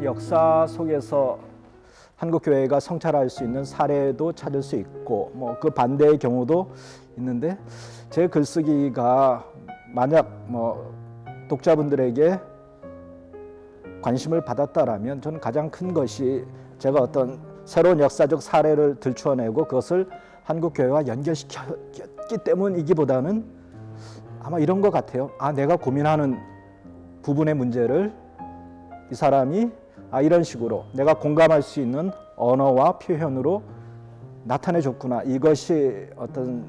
역사 속에서 한국 교회가 성찰할 수 있는 사례도 찾을 수 있고 그 반대의 경우도 있는데, 제 글쓰기가 만약 독자분들에게 관심을 받았다라면 저는 가장 큰 것이 제가 어떤 새로운 역사적 사례를 들추어내고 그것을 한국 교회와 연결시켰기 때문이기보다는 아마 이런 것 같아요. 내가 고민하는 부분의 문제를 이 사람이 이런 식으로 내가 공감할 수 있는 언어와 표현으로 나타내 줬구나. 이것이 어떤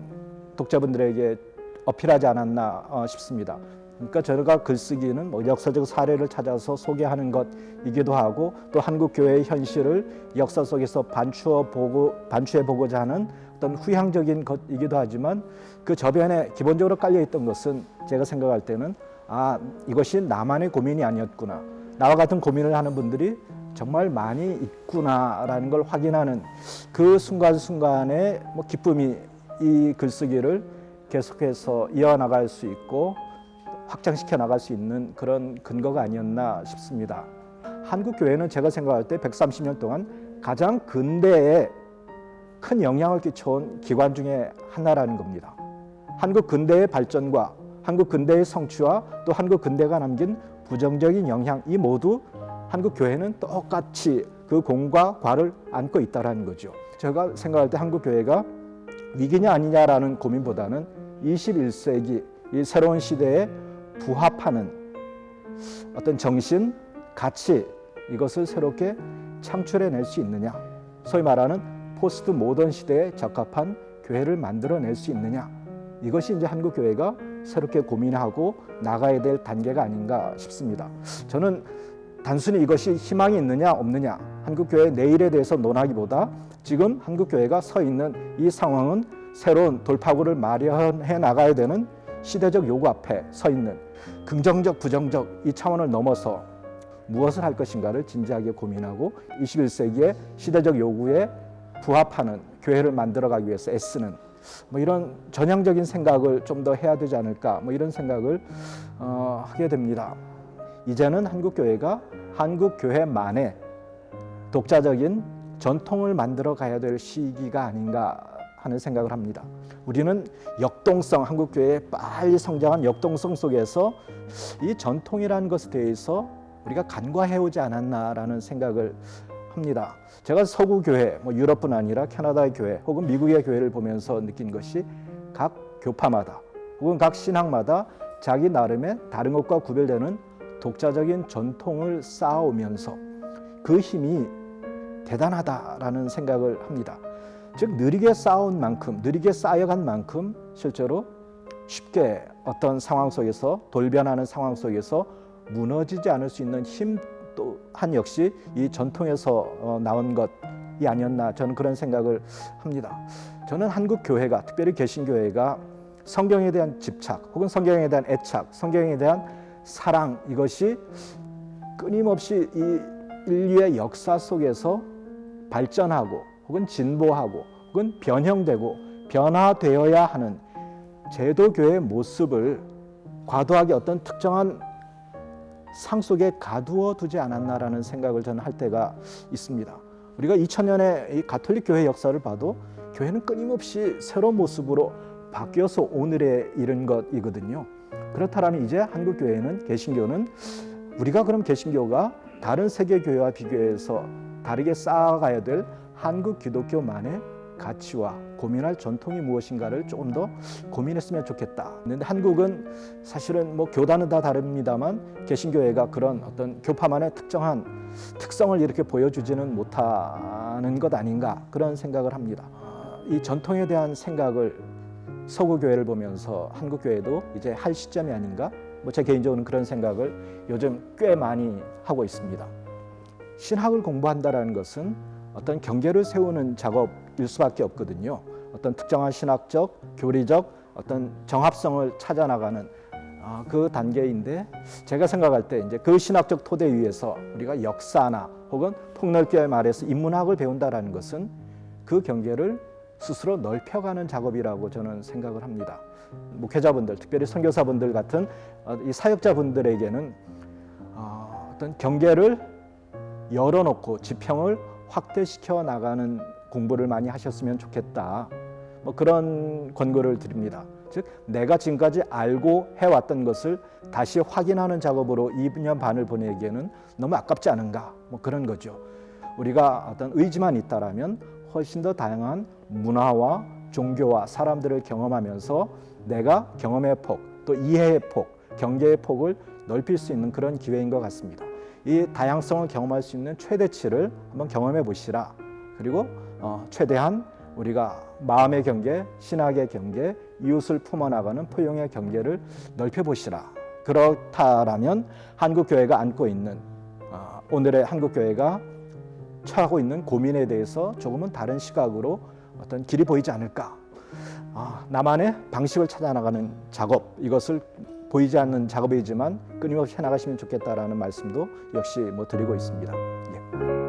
독자분들에게 어필하지 않았나 싶습니다. 그러니까 제가 글쓰기는 역사적 사례를 찾아서 소개하는 것이기도 하고, 또 한국 교회의 현실을 역사 속에서 반추해 보고자 하는 어떤 후향적인 것이기도 하지만, 그 저변에 기본적으로 깔려 있던 것은 제가 생각할 때는 이것이 나만의 고민이 아니었구나, 나와 같은 고민을 하는 분들이 정말 많이 있구나라는 걸 확인하는 그 순간순간의 기쁨이 이 글쓰기를 계속해서 이어나갈 수 있고 확장시켜 나갈 수 있는 그런 근거가 아니었나 싶습니다. 한국 교회는 제가 생각할 때 130년 동안 가장 근대에 큰 영향을 끼쳐온 기관 중에 하나라는 겁니다. 한국 근대의 발전과 한국 근대의 성취와 또 한국 근대가 남긴 부정적인 영향, 이 모두 한국 교회는 똑같이 그 공과 과를 안고 있다는 거죠. 제가 생각할 때 한국 교회가 위기냐 아니냐라는 고민보다는 21세기 이 새로운 시대에 부합하는 어떤 정신, 가치, 이것을 새롭게 창출해낼 수 있느냐, 소위 말하는 포스트 모던 시대에 적합한 교회를 만들어낼 수 있느냐, 이것이 이제 한국 교회가 새롭게 고민하고 나가야 될 단계가 아닌가 싶습니다. 저는 단순히 이것이 희망이 있느냐 없느냐, 한국 교회의 내일에 대해서 논하기보다 지금 한국 교회가 서 있는 이 상황은 새로운 돌파구를 마련해 나가야 되는 시대적 요구 앞에 서 있는, 긍정적 부정적 이 차원을 넘어서 무엇을 할 것인가를 진지하게 고민하고 21세기의 시대적 요구에 부합하는 교회를 만들어가기 위해서 애쓰는 이런 전향적인 생각을 좀 더 해야 되지 않을까, 이런 생각을 하게 됩니다. 이제는 한국 교회가 한국 교회만의 독자적인 전통을 만들어 가야 될 시기가 아닌가 하는 생각을 합니다. 우리는 역동성, 한국 교회의 빨리 성장한 역동성 속에서 이 전통이라는 것에 대해서 우리가 간과해오지 않았나라는 생각을 합니다. 제가 서구 교회, 유럽뿐 아니라 캐나다의 교회 혹은 미국의 교회를 보면서 느낀 것이 각 교파마다 혹은 각 신학마다 자기 나름의 다른 것과 구별되는 독자적인 전통을 쌓아오면서 그 힘이 대단하다라는 생각을 합니다. 즉 느리게 쌓아온 만큼, 느리게 쌓여간 만큼 실제로 쉽게 어떤 상황 속에서, 돌변하는 상황 속에서 무너지지 않을 수 있는 힘 또한 역시 이 전통에서 나온 것이 아니었나, 저는 그런 생각을 합니다. 저는 한국 교회가, 특별히 개신교회가 성경에 대한 집착 혹은 성경에 대한 애착, 성경에 대한 사랑, 이것이 끊임없이 이 인류의 역사 속에서 발전하고 혹은 진보하고 혹은 변형되고 변화되어야 하는 제도교회의 모습을 과도하게 어떤 특정한 상 속에 가두어 두지 않았나라는 생각을 저는 할 때가 있습니다. 우리가 2000년의 이 가톨릭 교회 역사를 봐도 교회는 끊임없이 새로운 모습으로 바뀌어서 오늘에 이른 것이거든요. 그렇다면 이제 한국 교회는, 개신교는, 우리가 그럼 개신교가 다른 세계 교회와 비교해서 다르게 쌓아가야 될 한국 기독교만의 가치와 고민할 전통이 무엇인가를 조금 더 고민했으면 좋겠다. 그런데 한국은 사실은 교단은 다 다릅니다만 개신교회가 그런 어떤 교파만의 특정한 특성을 이렇게 보여주지는 못하는 것 아닌가, 그런 생각을 합니다. 이 전통에 대한 생각을 서구 교회를 보면서 한국 교회도 이제 할 시점이 아닌가, 제 개인적으로는 그런 생각을 요즘 꽤 많이 하고 있습니다. 신학을 공부한다라는 것은 어떤 경계를 세우는 작업일 수밖에 없거든요. 어떤 특정한 신학적, 교리적 어떤 정합성을 찾아 나가는 그 단계인데, 제가 생각할 때 이제 그 신학적 토대 위에서 우리가 역사나 혹은 폭넓게 말해서 인문학을 배운다라는 것은 그 경계를 스스로 넓혀가는 작업이라고 저는 생각을 합니다. 목회자분들, 특별히 선교사분들 같은 이 사역자분들에게는 어떤 경계를 열어놓고 지평을 확대시켜 나가는 공부를 많이 하셨으면 좋겠다. 뭐 그런 권고를 드립니다. 즉 내가 지금까지 알고 해왔던 것을 다시 확인하는 작업으로 2년 반을 보내기에는 너무 아깝지 않은가, 뭐 그런 거죠. 우리가 어떤 의지만 있다라면 훨씬 더 다양한 문화와 종교와 사람들을 경험하면서 내가 경험의 폭, 또 이해의 폭, 경계의 폭을 넓힐 수 있는 그런 기회인 것 같습니다. 이 다양성을 경험할 수 있는 최대치를 한번 경험해 보시라. 그리고 최대한 우리가 마음의 경계, 신학의 경계, 이웃을 품어나가는 포용의 경계를 넓혀보시라. 그렇다라면 한국교회가 안고 있는 오늘의 한국교회가 처하고 있는 고민에 대해서 조금은 다른 시각으로 어떤 길이 보이지 않을까. 나만의 방식을 찾아나가는 작업, 이것을 보이지 않는 작업이지만 끊임없이 해나가시면 좋겠다라는 말씀도 역시 드리고 있습니다. 예.